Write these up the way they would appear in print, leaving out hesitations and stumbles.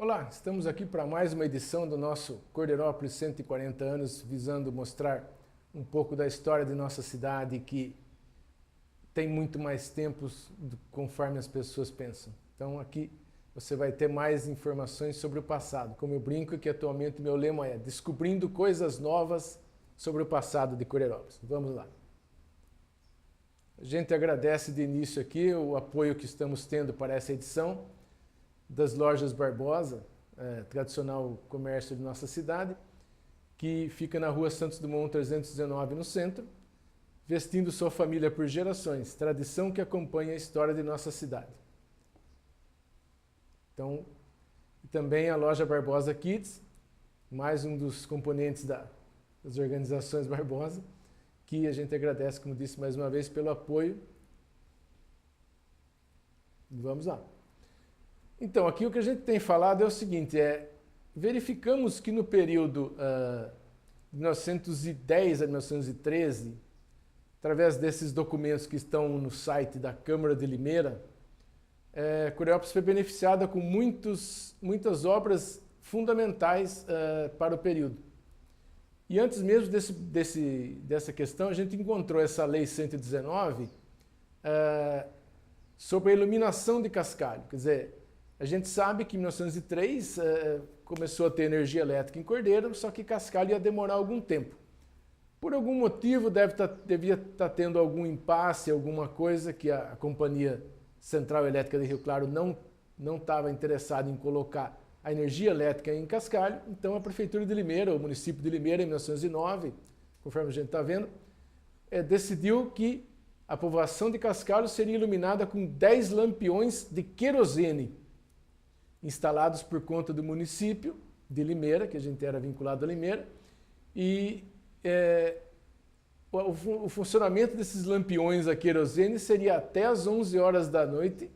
Olá, estamos aqui para mais uma edição do nosso Cordeirópolis 140 anos, visando mostrar um pouco da história de nossa cidade que tem muito mais tempos conforme as pessoas pensam. Então aqui você vai ter mais informações sobre o passado. Como eu brinco que atualmente meu lema é descobrindo coisas novas sobre o passado de Cordeirópolis. Vamos lá. A gente agradece de início aqui o apoio que estamos tendo para essa edição das lojas Barbosa, tradicional comércio de nossa cidade, que fica na rua Santos Dumont 319 no centro, vestindo sua família por gerações, tradição que acompanha a história de nossa cidade. Então, também a loja Barbosa Kids, mais um dos componentes das organizações Barbosa, que a gente agradece, como disse mais uma vez, pelo apoio. Vamos lá. Então, aqui o que a gente tem falado é o seguinte, verificamos que no período de 1910 a 1913, através desses documentos que estão no site da Câmara de Limeira, Cordeirópolis foi beneficiada com muitas obras fundamentais para o período. E antes mesmo dessa questão, a gente encontrou essa Lei 119 sobre a iluminação de Cascalho. Quer dizer, a gente sabe que em 1903 começou a ter energia elétrica em Cordeiro, só que Cascalho ia demorar algum tempo. Por algum motivo devia estar tendo algum impasse, alguma coisa que a Companhia Central Elétrica de Rio Claro não estava interessada em colocar a energia elétrica em Cascalho. Então a Prefeitura de Limeira, o município de Limeira, em 1909, conforme a gente está vendo, decidiu que a povoação de Cascalho seria iluminada com 10 lampiões de querosene, instalados por conta do município de Limeira, que a gente era vinculado a Limeira, e o funcionamento desses lampiões a querosene seria até às 11 horas da noite,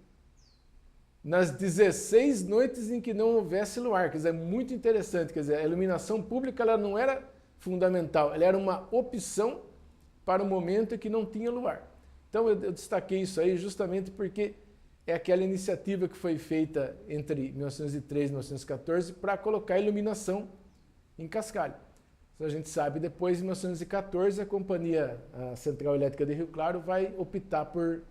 nas 16 noites em que não houvesse luar. Quer dizer, é muito interessante, quer dizer, a iluminação pública ela não era fundamental, ela era uma opção para o momento em que não tinha luar. Então eu destaquei isso aí justamente porque é aquela iniciativa que foi feita entre 1903 e 1914 para colocar iluminação em Cascalho. A gente sabe, depois, em 1914, a Central Elétrica de Rio Claro vai optar por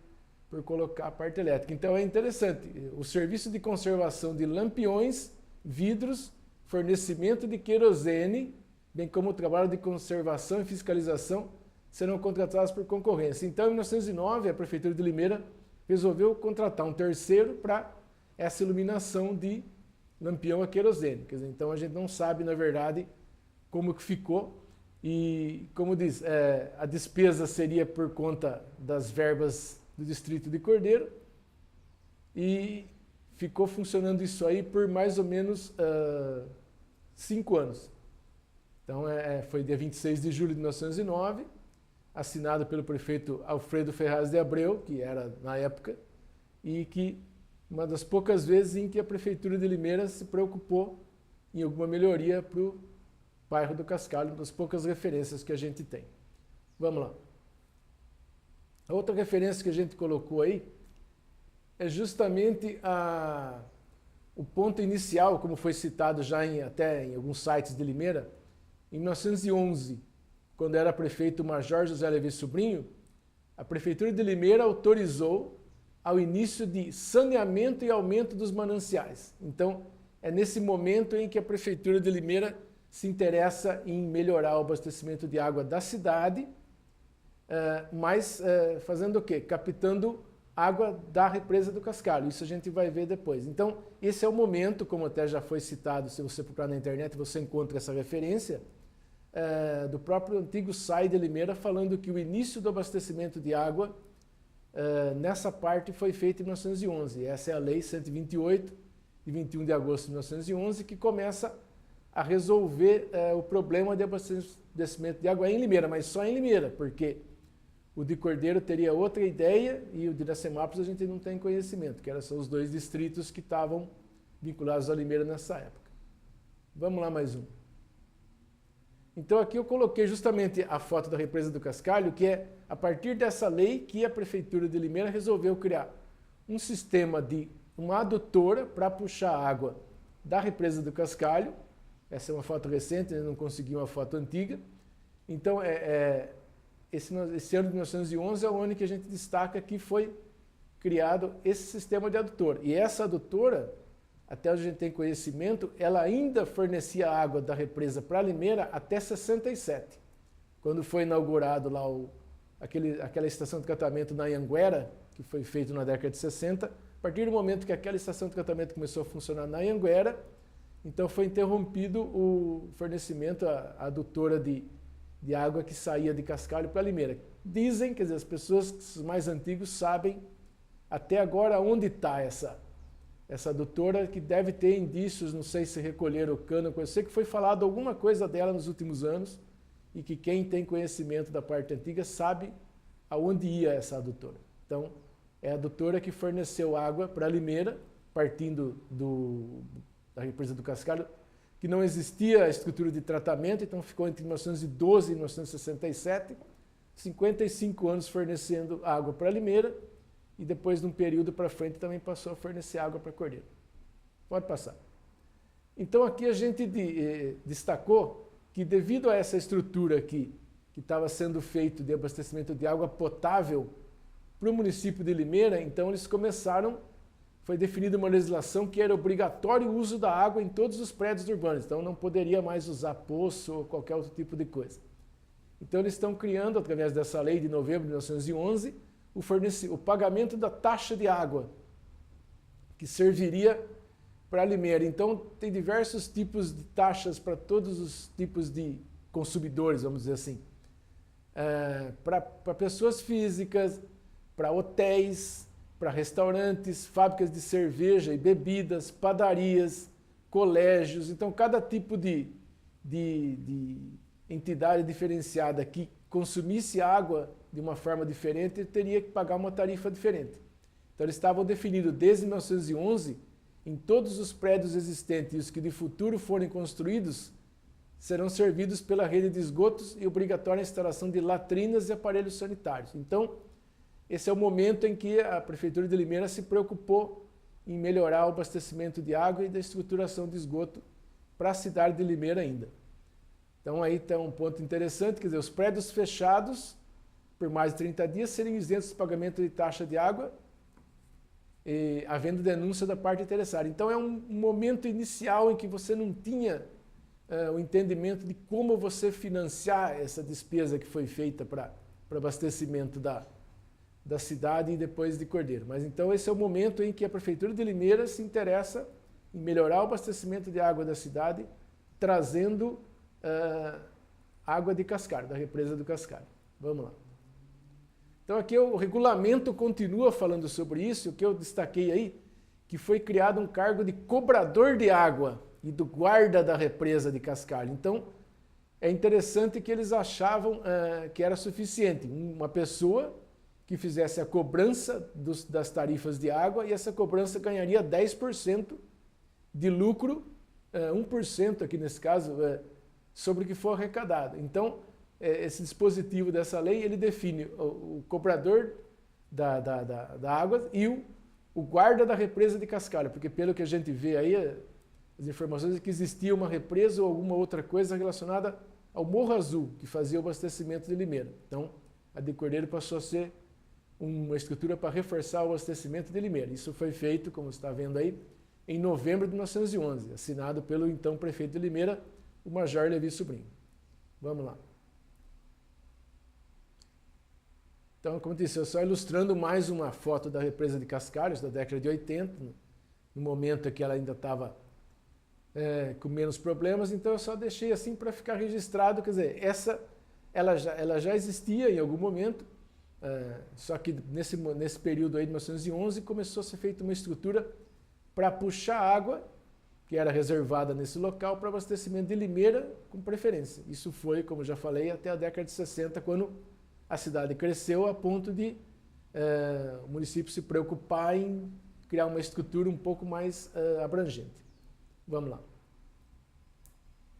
colocar a parte elétrica. Então é interessante, o serviço de conservação de lampiões, vidros, fornecimento de querosene, bem como o trabalho de conservação e fiscalização serão contratados por concorrência. Então, em 1909, a Prefeitura de Limeira resolveu contratar um terceiro para essa iluminação de lampião a querosene. Quer dizer, então a gente não sabe, na verdade, como que ficou. E, como diz, a despesa seria por conta das verbas do distrito de Cordeiro. E ficou funcionando isso aí por mais ou menos 5 anos. Então foi dia 26 de julho de 1909, assinado pelo prefeito Alfredo Ferraz de Abreu, que era na época, e que uma das poucas vezes em que a Prefeitura de Limeira se preocupou em alguma melhoria para o bairro do Cascalho, uma das poucas referências que a gente tem. Vamos lá. A outra referência que a gente colocou aí é justamente o ponto inicial, como foi citado já até em alguns sites de Limeira, em 1911, quando era prefeito o Major José Levi Sobrinho, a Prefeitura de Limeira autorizou ao início de saneamento e aumento dos mananciais. Então, é nesse momento em que a Prefeitura de Limeira se interessa em melhorar o abastecimento de água da cidade, mas fazendo o quê? Captando água da represa do Cascalho. Isso a gente vai ver depois. Então, esse é o momento, como até já foi citado, se você procurar na internet, você encontra essa referência, do próprio antigo SAI de Limeira, falando que o início do abastecimento de água nessa parte foi feito em 1911. Essa é a Lei 128, de 21 de agosto de 1911, que começa a resolver o problema de abastecimento de água em Limeira, mas só em Limeira, porque o de Cordeiro teria outra ideia e o de Iracemápolis a gente não tem conhecimento, que são os 2 distritos que estavam vinculados a Limeira nessa época. Vamos lá mais um. Então aqui eu coloquei justamente a foto da represa do Cascalho, que é a partir dessa lei que a Prefeitura de Limeira resolveu criar um sistema de uma adutora para puxar água da represa do Cascalho. Essa é uma foto recente, eu não consegui uma foto antiga. Então, esse ano de 1911 é o ano que a gente destaca que foi criado esse sistema de adutor. E essa adutora, até onde a gente tem conhecimento, ela ainda fornecia água da represa para Limeira até 67, quando foi inaugurado lá aquela estação de tratamento na Anhanguera, que foi feito na década de 60. A partir do momento que aquela estação de tratamento começou a funcionar na Anhanguera, então foi interrompido o fornecimento, a adutora de água que saía de Cascalho para Limeira. Dizem, quer dizer, as pessoas os mais antigos sabem até agora onde está essa adutora, que deve ter indícios, não sei se recolheram o cano, eu sei que foi falado alguma coisa dela nos últimos anos, e que quem tem conhecimento da parte antiga sabe aonde ia essa adutora. Então, é a adutora que forneceu água para Limeira, partindo da represa do Cascalho, que não existia a estrutura de tratamento, então ficou entre 1912 e 1967, 55 anos fornecendo água para Limeira, e depois, de um período para frente, também passou a fornecer água para Cordeiro. Pode passar. Então, aqui a gente destacou que, devido a essa estrutura aqui, que estava sendo feito de abastecimento de água potável para o município de Limeira, então eles começaram, foi definida uma legislação que era obrigatório o uso da água em todos os prédios urbanos, então não poderia mais usar poço ou qualquer outro tipo de coisa. Então eles estão criando, através dessa lei de novembro de 1911, o pagamento da taxa de água, que serviria para Limeira. Então tem diversos tipos de taxas para todos os tipos de consumidores, vamos dizer assim. Para pessoas físicas, para hotéis, para restaurantes, fábricas de cerveja e bebidas, padarias, colégios. Então, cada tipo de entidade diferenciada que consumisse água de uma forma diferente teria que pagar uma tarifa diferente. Então, eles estavam definidos desde 1911, em todos os prédios existentes e os que de futuro forem construídos, serão servidos pela rede de esgotos e obrigatória a instalação de latrinas e aparelhos sanitários. Então, esse é o momento em que a Prefeitura de Limeira se preocupou em melhorar o abastecimento de água e da estruturação de esgoto para a cidade de Limeira ainda. Então aí está um ponto interessante, quer dizer, os prédios fechados por mais de 30 dias seriam isentos do pagamento de taxa de água, havendo denúncia da parte interessada. Então é um momento inicial em que você não tinha o entendimento de como você financiar essa despesa que foi feita para abastecimento da cidade e depois de Cordeiro. Mas então esse é o momento em que a Prefeitura de Limeira se interessa em melhorar o abastecimento de água da cidade, trazendo água de Cascalho, da represa do Cascalho. Vamos lá. Então aqui o regulamento continua falando sobre isso, o que eu destaquei aí, que foi criado um cargo de cobrador de água e do guarda da represa de Cascalho. Então é interessante que eles achavam que era suficiente uma pessoa que fizesse a cobrança das tarifas de água, e essa cobrança ganharia 10% de lucro, 1% aqui nesse caso, sobre o que for arrecadado. Então, esse dispositivo dessa lei, ele define o cobrador da água e o guarda da represa de Cascalho, porque pelo que a gente vê aí, as informações é que existia uma represa ou alguma outra coisa relacionada ao Morro Azul, que fazia o abastecimento de Limeira. Então, a de Cordeiro passou a ser uma estrutura para reforçar o abastecimento de Limeira. Isso foi feito, como você está vendo aí, em novembro de 1911, assinado pelo então prefeito de Limeira, o Major Levi Sobrinho. Vamos lá. Então, como eu disse, eu só ilustrando mais uma foto da represa de Cascalhos, da década de 80, no momento em que ela ainda estava com menos problemas, então eu só deixei assim para ficar registrado, quer dizer, ela já existia em algum momento, só que nesse período aí de 1911 começou a ser feita uma estrutura para puxar água, que era reservada nesse local, para abastecimento de Limeira com preferência. Isso foi, como já falei, até a década de 60, quando a cidade cresceu a ponto de o município se preocupar em criar uma estrutura um pouco mais abrangente. Vamos lá.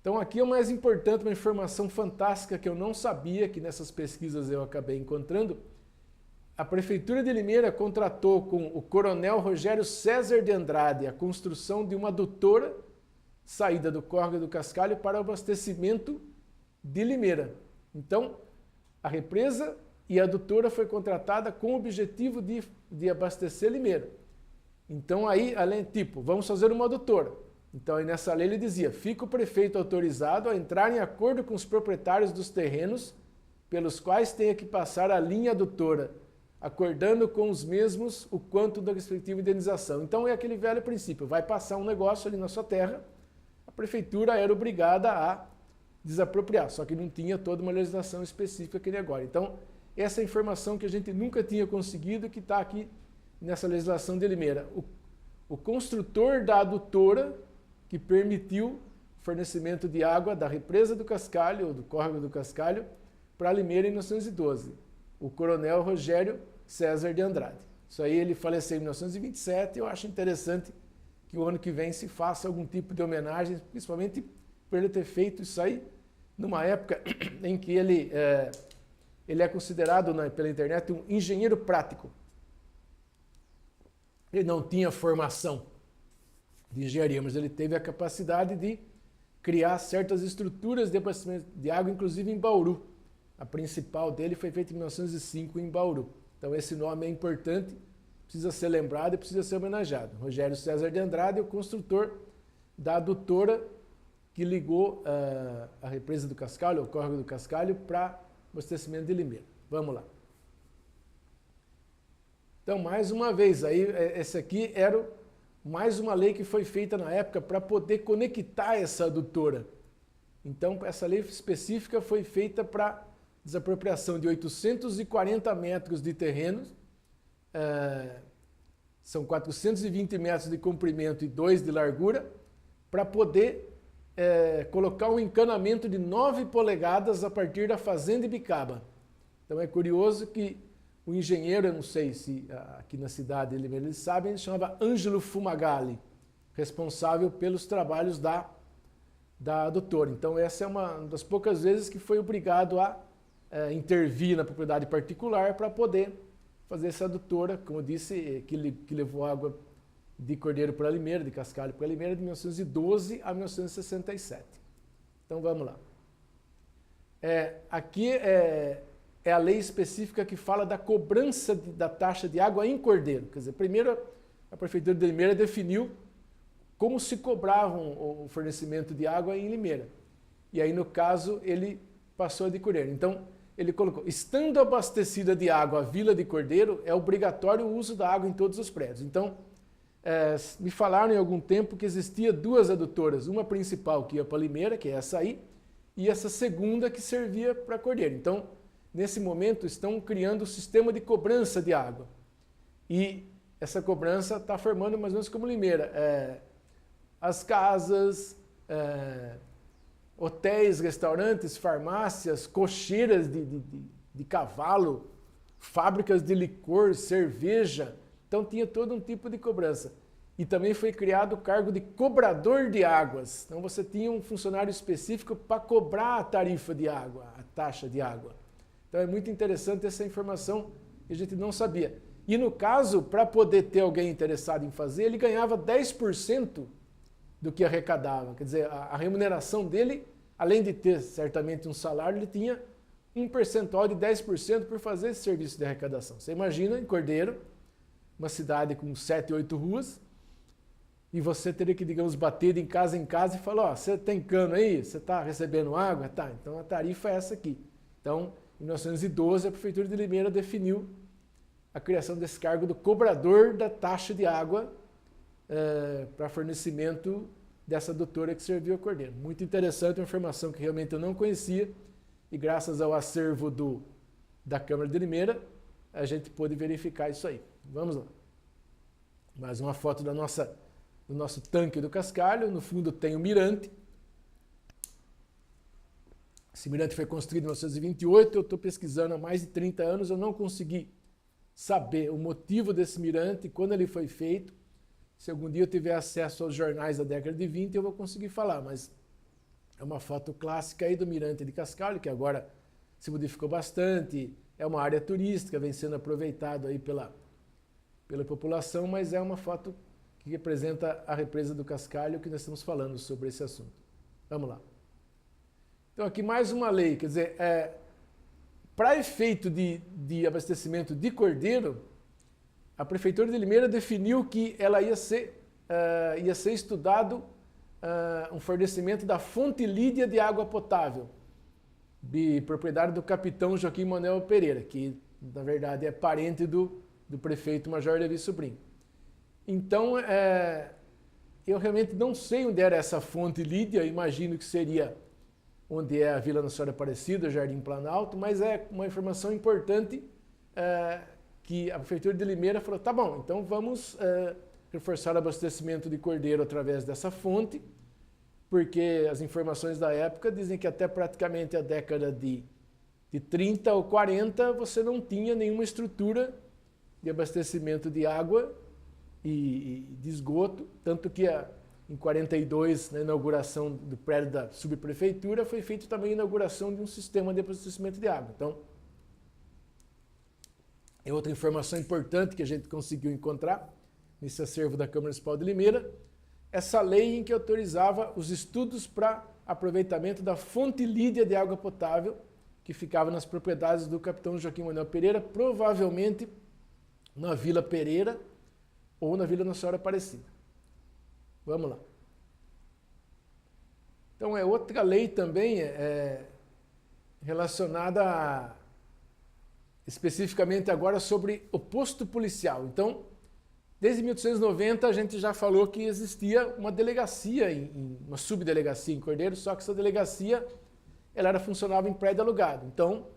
Então aqui é o mais importante, uma informação fantástica que eu não sabia, que nessas pesquisas eu acabei encontrando. A Prefeitura de Limeira contratou com o Coronel Rogério César de Andrade a construção de uma adutora saída do córrego do Cascalho para o abastecimento de Limeira. Então, a represa e a adutora foi contratada com o objetivo de abastecer Limeira. Então aí, além, tipo, vamos fazer uma adutora. Então aí nessa lei ele dizia, fica o prefeito autorizado a entrar em acordo com os proprietários dos terrenos pelos quais tenha que passar a linha adutora, acordando com os mesmos o quanto da respectiva indenização. Então é aquele velho princípio, vai passar um negócio ali na sua terra, a prefeitura era obrigada a desapropriar, só que não tinha toda uma legislação específica que ele agora. Então, essa informação que a gente nunca tinha conseguido, que está aqui nessa legislação de Limeira. O construtor da adutora que permitiu o fornecimento de água da represa do Cascalho, ou do córrego do Cascalho, para Limeira em 1912, o coronel Rogério César de Andrade. Isso aí ele faleceu em 1927 e eu acho interessante que o ano que vem se faça algum tipo de homenagem, principalmente por ele ter feito isso aí numa época em que ele é considerado pela internet um engenheiro prático. Ele não tinha formação de engenharia, mas ele teve a capacidade de criar certas estruturas de abastecimento de água, inclusive em Bauru. A principal dele foi feita em 1905 em Bauru. Então esse nome é importante, precisa ser lembrado e precisa ser homenageado. Rogério César de Andrade é o construtor da adutora que ligou a represa do Cascalho, o córrego do Cascalho, para abastecimento de Limeira. Vamos lá. Então, mais uma vez, aí, esse aqui era mais uma lei que foi feita na época para poder conectar essa adutora. Então, essa lei específica foi feita para desapropriação de 840 metros de terrenos, são 420 metros de comprimento e 2 de largura, para poder colocar um encanamento de 9 polegadas a partir da fazenda Ibicaba. Então é curioso que o engenheiro, eu não sei se aqui na cidade eles sabem, ele chamava Ângelo Fumagalli, responsável pelos trabalhos da adutora. Então essa é uma das poucas vezes que foi obrigado a intervir na propriedade particular para poder fazer essa adutora, como eu disse, que levou água de Cordeiro para Limeira, de Cascalho para Limeira, de 1912 a 1967. Então vamos lá. Aqui é a lei específica que fala da cobrança da taxa de água em Cordeiro. Quer dizer, primeiro a Prefeitura de Limeira definiu como se cobrava o fornecimento de água em Limeira. E aí, no caso, ele passou a de Cordeiro. Então, ele colocou, estando abastecida de água a Vila de Cordeiro, é obrigatório o uso da água em todos os prédios. Então, me falaram em algum tempo que existia 2 adutoras, uma principal que ia para Limeira, que é essa aí, e essa segunda que servia para Cordeiro. Então, nesse momento, estão criando o sistema de cobrança de água. E essa cobrança está formando mais ou menos como Limeira. As casas, hotéis, restaurantes, farmácias, cocheiras de cavalo, fábricas de licor, cerveja. Então tinha todo um tipo de cobrança. E também foi criado o cargo de cobrador de águas. Então você tinha um funcionário específico para cobrar a tarifa de água, a taxa de água. Então é muito interessante essa informação que a gente não sabia. E no caso, para poder ter alguém interessado em fazer, ele ganhava 10% do que arrecadava. Quer dizer, a remuneração dele, além de ter certamente um salário, ele tinha um percentual de 10% por fazer esse serviço de arrecadação. Você imagina, em Cordeiro, uma cidade com 7, 8 ruas, e você teria que, digamos, bater de casa em casa e falar, ó, você tem cano aí? Você está recebendo água? Tá, então a tarifa é essa aqui. Então, em 1912, a Prefeitura de Limeira definiu a criação desse cargo do cobrador da taxa de água para fornecimento dessa adutora que serviu a Cordeiro. Muito interessante, uma informação que realmente eu não conhecia, e graças ao acervo da Câmara de Limeira, a gente pôde verificar isso aí. Vamos lá. Mais uma foto do nosso tanque do Cascalho. No fundo tem o mirante. Esse mirante foi construído em 1928. Eu estou pesquisando há mais de 30 anos. Eu não consegui saber o motivo desse mirante, quando ele foi feito. Se algum dia eu tiver acesso aos jornais da década de 20, eu vou conseguir falar. Mas é uma foto clássica aí do mirante de Cascalho, que agora se modificou bastante. É uma área turística, vem sendo aproveitado aí pela população, mas é uma foto que representa a represa do Cascalho, que nós estamos falando sobre esse assunto. Vamos lá. Então aqui mais uma lei, quer dizer, para efeito de abastecimento de cordeiro, a Prefeitura de Limeira definiu que ela ia ser estudado um fornecimento da fonte Lídia de água potável, de propriedade do capitão Joaquim Manuel Pereira, que na verdade é parente do prefeito Major Levi Sobrinho. Então, eu realmente não sei onde era essa fonte Lídia, imagino que seria onde é a Vila Nossa Senhora Aparecida, Jardim Planalto, mas é uma informação importante que a Prefeitura de Limeira falou, tá bom, então vamos reforçar o abastecimento de cordeiro através dessa fonte, porque as informações da época dizem que até praticamente a década de 30 ou 40 você não tinha nenhuma estrutura de abastecimento de água e de esgoto, tanto que em 42, na inauguração do prédio da subprefeitura, foi feita também a inauguração de um sistema de abastecimento de água. Então, é outra informação importante que a gente conseguiu encontrar nesse acervo da Câmara Municipal de Limeira, essa lei em que autorizava os estudos para aproveitamento da fonte Lídia de água potável, que ficava nas propriedades do capitão Joaquim Manuel Pereira, provavelmente na Vila Pereira ou na Vila Nossa Senhora Aparecida. Vamos lá. Então, outra lei também relacionada especificamente agora sobre o posto policial. Então, desde 1890 a gente já falou que existia uma delegacia, uma subdelegacia em Cordeiro, só que essa delegacia ela funcionava em prédio alugado. Então,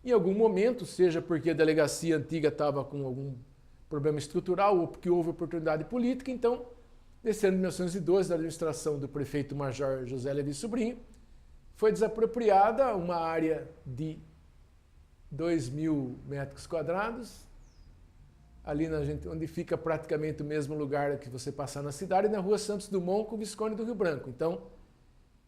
em algum momento, seja porque a delegacia antiga estava com algum problema estrutural ou porque houve oportunidade política, então, nesse ano de 1912, da administração do prefeito Major José Levi Sobrinho, foi desapropriada uma área de 2.000 metros quadrados, ali onde fica praticamente o mesmo lugar que você passar na cidade, na rua Santos Dumont com o Visconde do Rio Branco. Então,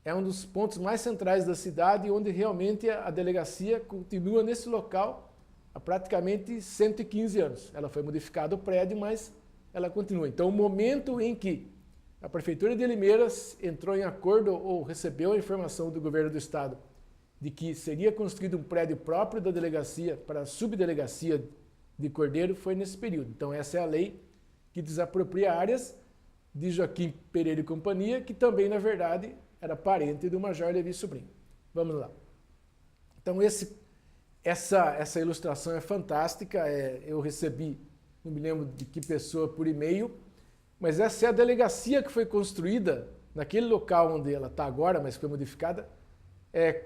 é um dos pontos mais centrais da cidade, onde realmente a delegacia continua nesse local há praticamente 115 anos. Ela foi modificada o prédio, mas ela continua. Então, o momento em que a Prefeitura de Limeira entrou em acordo ou recebeu a informação do governo do estado de que seria construído um prédio próprio da delegacia para a subdelegacia de Cordeiro, foi nesse período. Então, essa é a lei que desapropria áreas de Joaquim Pereira e companhia, que também, na verdade, era parente do Major Levi Sobrinho. Vamos lá. Então, essa ilustração é fantástica. Eu recebi, não me lembro de que pessoa, por e-mail, mas essa é a delegacia que foi construída naquele local onde ela está agora, mas foi modificada,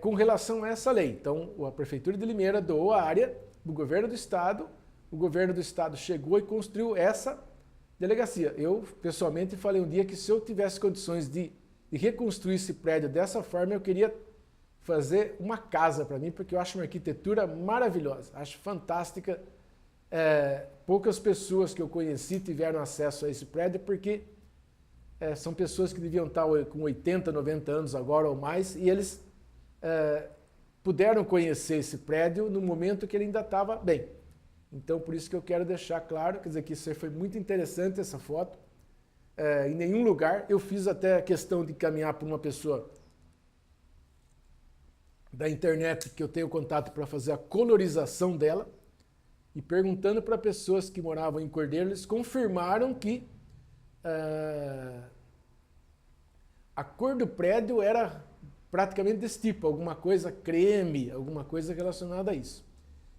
com relação a essa lei. Então, a Prefeitura de Limeira doou a área do governo do estado, o governo do estado chegou e construiu essa delegacia. Eu, pessoalmente, falei um dia que se eu tivesse condições de reconstruir esse prédio dessa forma, eu queria fazer uma casa para mim, porque eu acho uma arquitetura maravilhosa, acho fantástica. Poucas pessoas que eu conheci tiveram acesso a esse prédio, porque são pessoas que deviam estar com 80, 90 anos agora ou mais, e eles puderam conhecer esse prédio no momento que ele ainda estava bem. Então, por isso que eu quero deixar claro, quer dizer, que isso foi muito interessante, essa foto. Em nenhum lugar, eu fiz até a questão de caminhar por uma pessoa da internet que eu tenho contato para fazer a colorização dela, e perguntando para pessoas que moravam em Cordeiro, eles confirmaram que a cor do prédio era praticamente desse tipo, alguma coisa creme, alguma coisa relacionada a isso.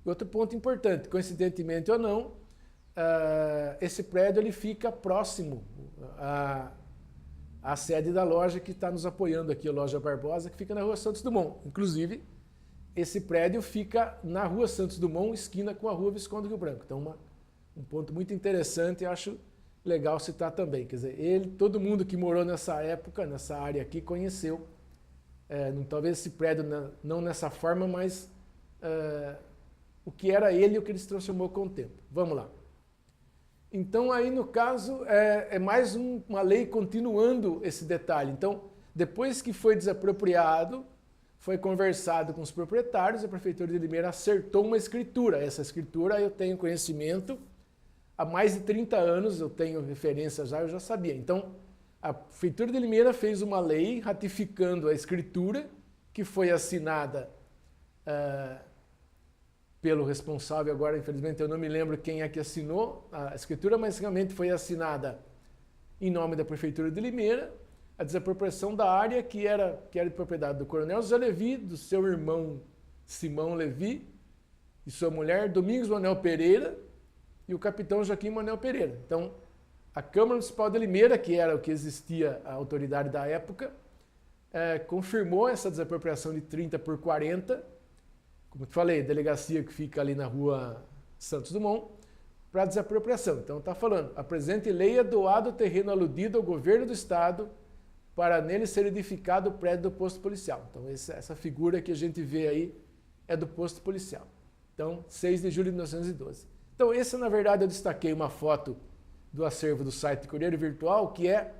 E outro ponto importante, coincidentemente ou não, esse prédio ele fica próximo à sede da loja que está nos apoiando aqui, a Loja Barbosa, que fica na Rua Santos Dumont. Inclusive, esse prédio fica na Rua Santos Dumont, esquina com a Rua Visconde do Rio Branco. Então, um ponto muito interessante, eu acho legal citar também. Quer dizer, todo mundo que morou nessa época, nessa área aqui, conheceu. Talvez esse prédio não nessa forma, mas o que era ele e o que ele se transformou com o tempo. Vamos lá. Então, aí no caso, é mais uma lei continuando esse detalhe. Então, depois que foi desapropriado, foi conversado com os proprietários, a Prefeitura de Limeira acertou uma escritura. Essa escritura eu tenho conhecimento, há mais de 30 anos, eu tenho referência já, eu já sabia. Então, a Prefeitura de Limeira fez uma lei ratificando a escritura, que foi assinada pelo responsável, agora infelizmente eu não me lembro quem é que assinou a escritura, mas realmente foi assinada em nome da Prefeitura de Limeira, a desapropriação da área que era de propriedade do Coronel José Levi, do seu irmão Simão Levi e sua mulher Domingos Manuel Pereira e o capitão Joaquim Manuel Pereira. Então, a Câmara Municipal de Limeira, que era o que existia a autoridade da época, confirmou essa desapropriação de 30 por 40, como eu falei, delegacia que fica ali na rua Santos Dumont, para desapropriação. Então está falando, a presente lei é doado o terreno aludido ao governo do estado para nele ser edificado o prédio do posto policial. Então essa figura que a gente vê aí é do posto policial. Então, 6 de julho de 1912. Então essa, na verdade, eu destaquei uma foto do acervo do site Correio Virtual, que é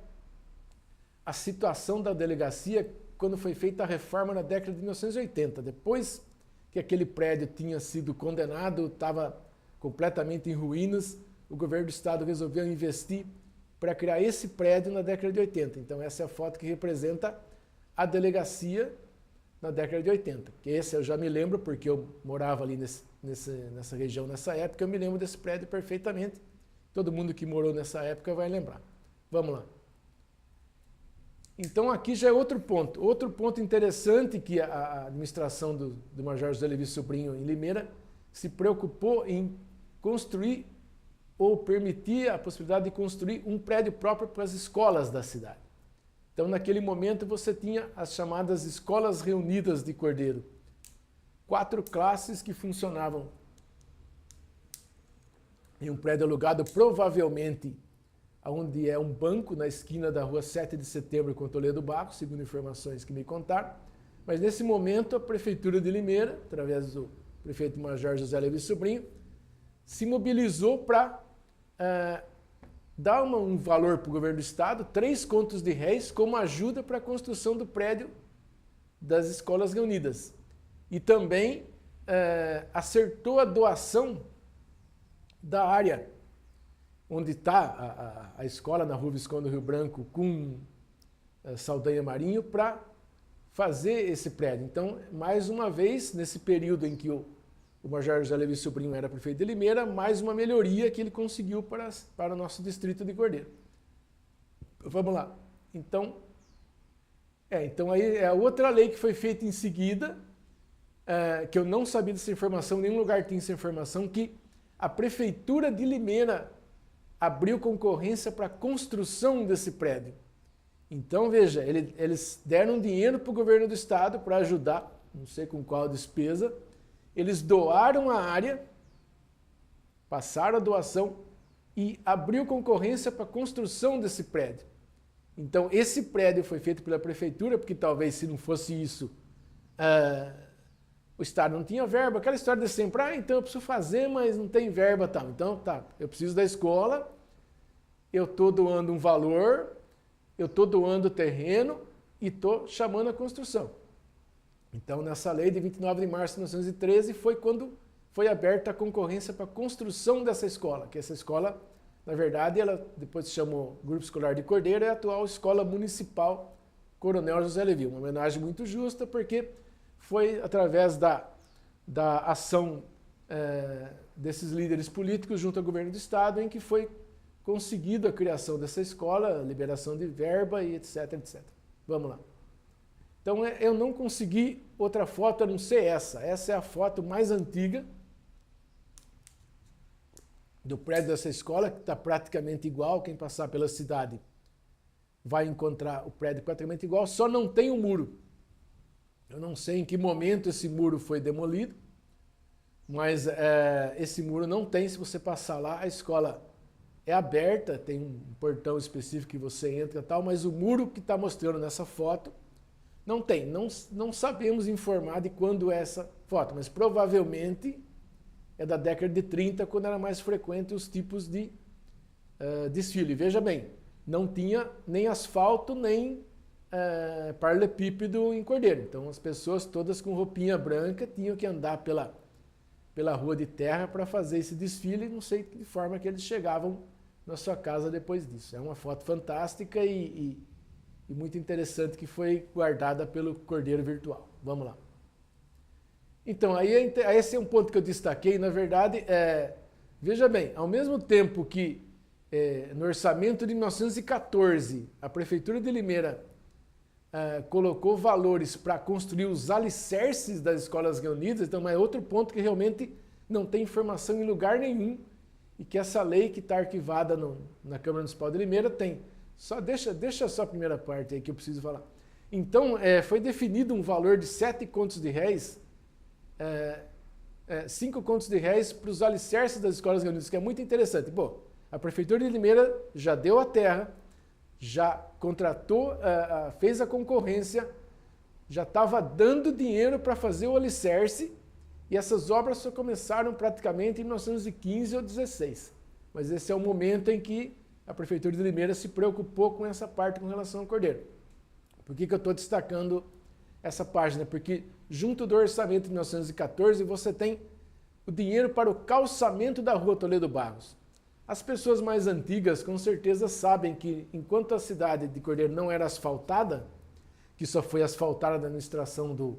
a situação da delegacia quando foi feita a reforma na década de 1980. Depois que aquele prédio tinha sido condenado, estava completamente em ruínas, o governo do estado resolveu investir para criar esse prédio na década de 80. Então essa é a foto que representa a delegacia na década de 80. Que esse eu já me lembro, porque eu morava ali nessa região nessa época, eu me lembro desse prédio perfeitamente. Todo mundo que morou nessa época vai lembrar. Vamos lá. Então aqui já é outro ponto. Outro ponto interessante que a administração do Major José Levi Sobrinho em Limeira se preocupou em construir ou permitir a possibilidade de construir um prédio próprio para as escolas da cidade. Então naquele momento você tinha as chamadas Escolas Reunidas de Cordeiro. 4 classes que funcionavam em um prédio alugado, provavelmente onde é um banco na esquina da rua 7 de setembro com Toledo Barros, segundo informações que me contaram. Mas nesse momento a Prefeitura de Limeira, através do prefeito Major José Levi Sobrinho, se mobilizou para dar um valor para o governo do estado, 3 contos de réis, como ajuda para a construção do prédio das Escolas Reunidas. E também acertou a doação da área onde está a escola, na Rua Visconde do Rio Branco, com Saldanha Marinho, para fazer esse prédio. Então, mais uma vez, nesse período em que o Major José Levi Sobrinho era prefeito de Limeira, mais uma melhoria que ele conseguiu para o nosso distrito de Cordeiro. Vamos lá. Então aí é outra lei que foi feita em seguida, que eu não sabia dessa informação, nenhum lugar tinha essa informação, que a Prefeitura de Limeira abriu concorrência para a construção desse prédio. Então, veja, eles deram dinheiro para o governo do estado para ajudar, não sei com qual despesa, eles doaram a área, passaram a doação e abriu concorrência para a construção desse prédio. Então, esse prédio foi feito pela prefeitura, porque talvez se não fosse isso, o estado não tinha verba. Aquela história de sempre, então eu preciso fazer, mas não tem verba, tal. Então, eu preciso da escola, eu estou doando um valor, eu estou doando terreno e estou chamando a construção. Então, nessa lei de 29 de março de 1913 foi quando foi aberta a concorrência para a construção dessa escola, que essa escola, na verdade, ela depois se chamou Grupo Escolar de Cordeiro, é a atual Escola Municipal Coronel José Levi. Uma homenagem muito justa, porque foi através da ação desses líderes políticos junto ao governo do estado em que foi conseguida a criação dessa escola, liberação de verba e etc, etc. Vamos lá. Então, eu não consegui outra foto a não ser essa. Essa é a foto mais antiga do prédio dessa escola, que está praticamente igual. Quem passar pela cidade vai encontrar o prédio praticamente igual, só não tem um muro. Eu não sei em que momento esse muro foi demolido, mas esse muro não tem. Se você passar lá, a escola é aberta, tem um portão específico que você entra e tal, mas o muro que está mostrando nessa foto não tem. Não sabemos informar de quando é essa foto, mas provavelmente é da década de 30, quando era mais frequente os tipos de desfile. Veja bem, não tinha nem asfalto, nem paralelepípedo em Cordeiro. Então as pessoas todas com roupinha branca tinham que andar pela pela rua de terra para fazer esse desfile, não sei de forma que eles chegavam na sua casa depois disso. É uma foto fantástica e muito interessante que foi guardada pelo Cordeiro Virtual. Vamos lá. Então, aí esse é um ponto que eu destaquei. Na verdade, veja bem, ao mesmo tempo que no orçamento de 1914, a Prefeitura de Limeira colocou valores para construir os alicerces das escolas reunidas, então é outro ponto que realmente não tem informação em lugar nenhum e que essa lei que está arquivada na Câmara Municipal de Limeira tem. Só deixa só a primeira parte aí que eu preciso falar. Então, foi definido um valor de 7 contos de réis, 5 contos de réis para os alicerces das escolas reunidas, que é muito interessante. Bom, a Prefeitura de Limeira já deu a terra, já contratou, fez a concorrência, já estava dando dinheiro para fazer o alicerce, e essas obras só começaram praticamente em 1915 ou 16. Mas esse é o momento em que a Prefeitura de Limeira se preocupou com essa parte com relação ao Cordeiro. Por que eu estou destacando essa página? Porque junto do orçamento de 1914 você tem o dinheiro para o calçamento da rua Toledo Barros. As pessoas mais antigas com certeza sabem que enquanto a cidade de Cordeiro não era asfaltada, que só foi asfaltada na administração do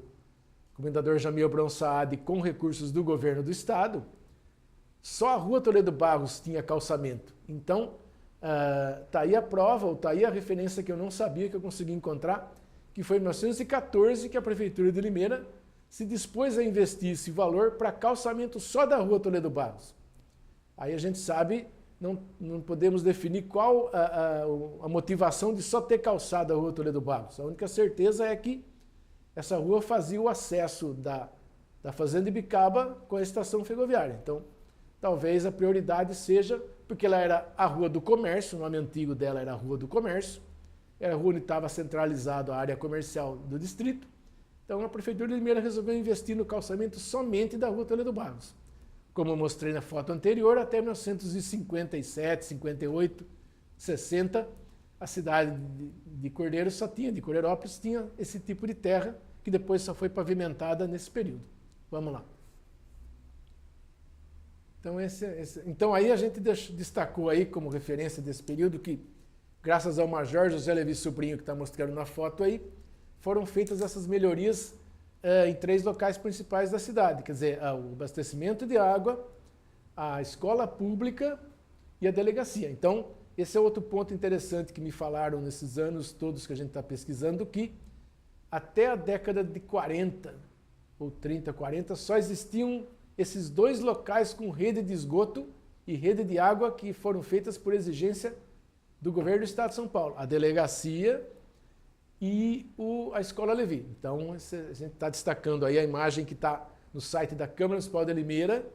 comendador Jamil Abrão Saad com recursos do governo do estado, só a rua Toledo Barros tinha calçamento. Então, tá aí a prova, ou tá aí a referência que eu não sabia, que eu consegui encontrar, que foi em 1914 que a Prefeitura de Limeira se dispôs a investir esse valor para calçamento só da rua Toledo Barros. Aí a gente sabe, não podemos definir qual a motivação de só ter calçado a rua Toledo Barros. A única certeza é que essa rua fazia o acesso da Fazenda Ibicaba com a estação ferroviária. Então, talvez a prioridade seja, porque ela era a Rua do Comércio, o nome antigo dela era a Rua do Comércio, era a rua onde estava centralizada a área comercial do distrito. Então, a Prefeitura de Limeira resolveu investir no calçamento somente da rua Toledo Barros. Como eu mostrei na foto anterior, até 1957, 58, 60, a cidade de Cordeiro só tinha, de Cordeirópolis, tinha esse tipo de terra, que depois só foi pavimentada nesse período. Vamos lá. Então aí a gente destacou aí como referência desse período que, graças ao Major José Levi Sobrinho, que está mostrando na foto aí, foram feitas essas melhorias em 3 locais principais da cidade, quer dizer, o abastecimento de água, a escola pública e a delegacia. Então, esse é outro ponto interessante que me falaram nesses anos todos que a gente está pesquisando, que até a década de 40, ou 30, 40, só existiam esses 2 locais com rede de esgoto e rede de água que foram feitas por exigência do governo do Estado de São Paulo, a delegacia e a Escola Levi. Então, a gente está destacando aí a imagem que está no site da Câmara Municipal de Limeira,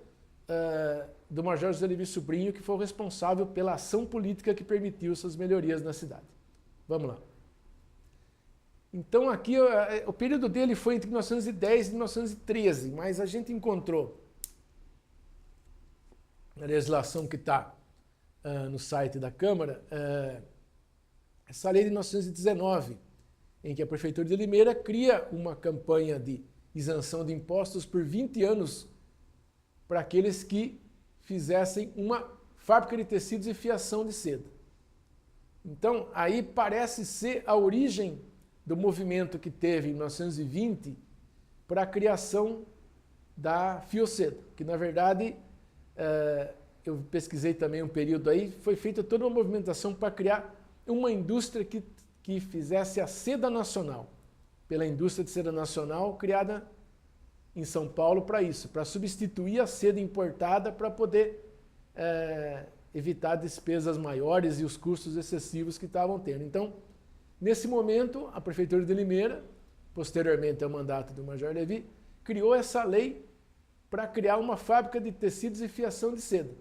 do Major José Levi Sobrinho, que foi o responsável pela ação política que permitiu essas melhorias na cidade. Vamos lá. Então, aqui, o período dele foi entre 1910 e 1913, mas a gente encontrou na legislação que está no site da Câmara, essa lei de 1919, em que a Prefeitura de Limeira cria uma campanha de isenção de impostos por 20 anos para aqueles que fizessem uma fábrica de tecidos e fiação de seda. Então, aí parece ser a origem do movimento que teve em 1920 para a criação da Fioceda, que na verdade, eu pesquisei também um período aí, foi feita toda uma movimentação para criar uma indústria que fizesse a seda nacional, pela indústria de seda nacional criada em São Paulo para isso, para substituir a seda importada para poder evitar despesas maiores e os custos excessivos que estavam tendo. Então, nesse momento, a Prefeitura de Limeira, posteriormente ao mandato do Major Levi, criou essa lei para criar uma fábrica de tecidos e fiação de seda.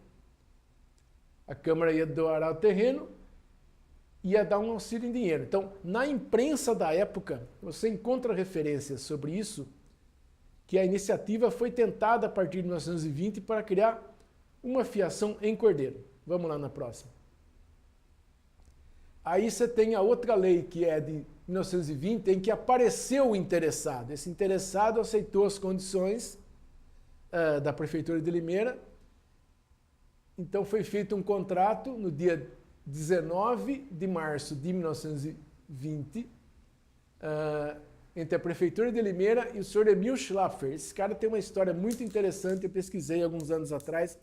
A Câmara ia doar o terreno, ia dar um auxílio em dinheiro. Então, na imprensa da época, você encontra referências sobre isso, que a iniciativa foi tentada a partir de 1920 para criar uma fiação em Cordeiro. Vamos lá na próxima. Aí você tem a outra lei, que é de 1920, em que apareceu o interessado. Esse interessado aceitou as condições da Prefeitura de Limeira. Então foi feito um contrato no dia 19 de março de 1920 entre a Prefeitura de Limeira e o senhor Emil Schlaffer. Esse cara tem uma história muito interessante, eu pesquisei alguns anos atrás,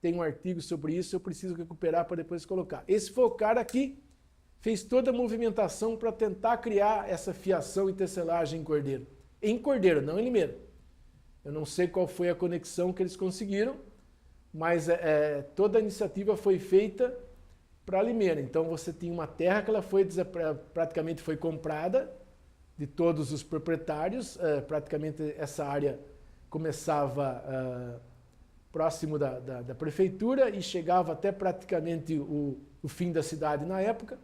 tem um artigo sobre isso, eu preciso recuperar para depois colocar. Esse foi o cara que fez toda a movimentação para tentar criar essa fiação e tecelagem em Cordeiro, não em Limeira. Eu não sei qual foi a conexão que eles conseguiram, mas toda a iniciativa foi feita para Limeira. Então você tinha uma terra que ela praticamente foi comprada de todos os proprietários, praticamente essa área começava próximo da prefeitura e chegava até praticamente o fim da cidade na época.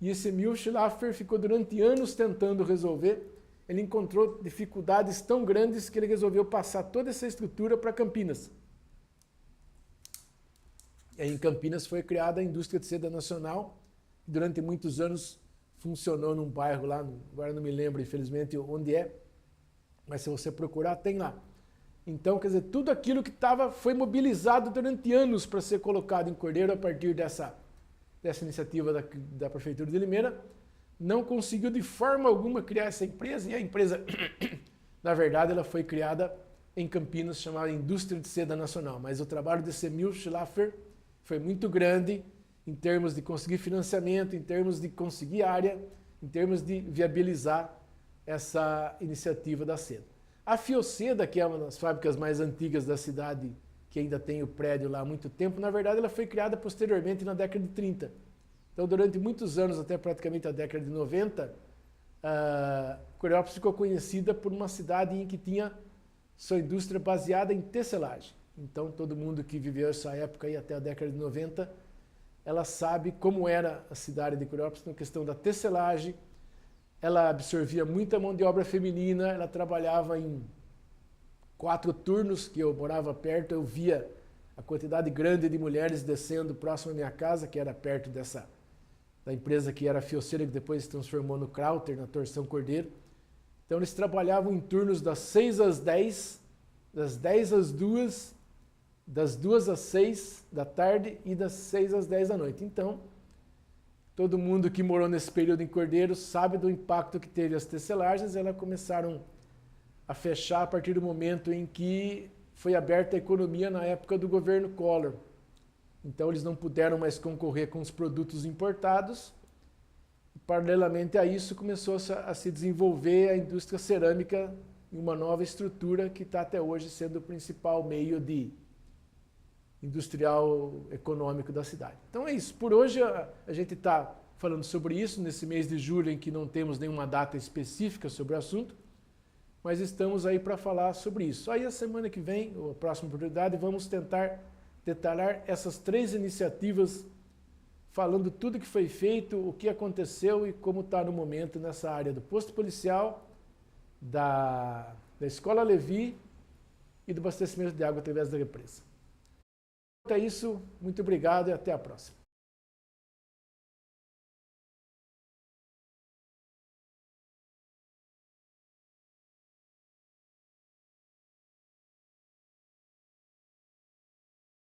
E esse Emil Schlaffer ficou durante anos tentando resolver. Ele encontrou dificuldades tão grandes que ele resolveu passar toda essa estrutura para Campinas. E aí em Campinas foi criada a indústria de seda nacional. Durante muitos anos funcionou num bairro lá, agora não me lembro infelizmente onde é, mas se você procurar tem lá. Então, quer dizer, tudo aquilo que foi mobilizado durante anos para ser colocado em Cordeiro a partir dessa iniciativa da Prefeitura de Limeira, não conseguiu de forma alguma criar essa empresa, e a empresa, na verdade, ela foi criada em Campinas, chamada Indústria de Seda Nacional. Mas o trabalho desse Emil Schlaffer foi muito grande em termos de conseguir financiamento, em termos de conseguir área, em termos de viabilizar essa iniciativa da seda. A Fioceda, que é uma das fábricas mais antigas da cidade, que ainda tem o prédio lá há muito tempo, na verdade ela foi criada posteriormente na década de 30. Então durante muitos anos, até praticamente a década de 90, Coreópolis ficou conhecida por uma cidade em que tinha sua indústria baseada em tecelagem. Então todo mundo que viveu essa época aí até a década de 90, ela sabe como era a cidade de Coreópolis na questão da tecelagem. Ela absorvia muita mão de obra feminina, ela trabalhava em 4 turnos, que eu morava perto, eu via a quantidade grande de mulheres descendo próximo à minha casa, que era perto da empresa que era a Fioceda, que depois se transformou no Krauter, na Torção Cordeiro. Então eles trabalhavam em turnos das 6 às 10, das 10 às 2, das 2 às 6 da tarde e das 6 às 10 da noite. Então, todo mundo que morou nesse período em Cordeiro sabe do impacto que teve as tecelagens. Elas começaram a fechar a partir do momento em que foi aberta a economia na época do governo Collor. Então eles não puderam mais concorrer com os produtos importados. E, paralelamente a isso, começou a se desenvolver a indústria cerâmica em uma nova estrutura que está até hoje sendo o principal meio industrial econômico da cidade. Então é isso. Por hoje a gente está falando sobre isso, nesse mês de julho em que não temos nenhuma data específica sobre o assunto, mas estamos aí para falar sobre isso. Aí a semana que vem, ou a próxima oportunidade, vamos tentar detalhar essas 3 iniciativas, falando tudo que foi feito, o que aconteceu e como está no momento nessa área do posto policial, da Escola Levi e do abastecimento de água através da represa. É isso, muito obrigado e até a próxima.